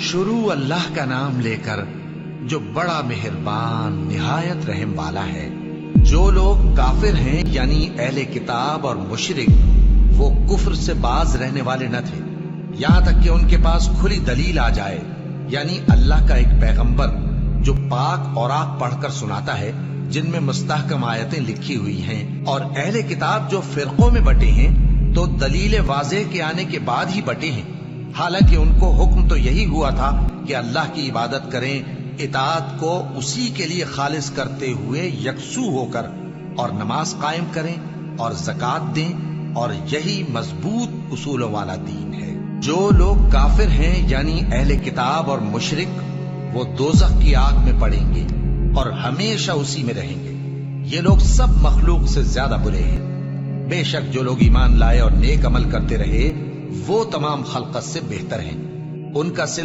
شروع اللہ کا نام لے کر جو بڑا مہربان نہایت رحم والا ہے۔ جو لوگ کافر ہیں یعنی اہل کتاب اور مشرک، وہ کفر سے باز رہنے والے نہ تھے یہاں تک کہ ان کے پاس کھلی دلیل آ جائے، یعنی اللہ کا ایک پیغمبر جو پاک اوراق پڑھ کر سناتا ہے جن میں مستحکم آیتیں لکھی ہوئی ہیں، اور اہل کتاب جو فرقوں میں بٹے ہیں تو دلیل واضح کے آنے کے بعد ہی بٹے ہیں، حالانکہ ان کو حکم تو یہی ہوا تھا کہ اللہ کی عبادت کریں، اطاعت کو اسی کے لیے خالص کرتے ہوئے یکسو ہو کر، اور نماز قائم کریں اور زکوٰۃ دیں، اور یہی مضبوط اصولوں والا دین ہے۔ جو لوگ کافر ہیں یعنی اہل کتاب اور مشرک، وہ دوزخ کی آگ میں پڑیں گے اور ہمیشہ اسی میں رہیں گے۔ یہ لوگ سب مخلوق سے زیادہ برے ہیں۔ بے شک جو لوگ ایمان لائے اور نیک عمل کرتے رہے وہ تمام خلقت سے بہتر ہیں۔ ان کا صلہ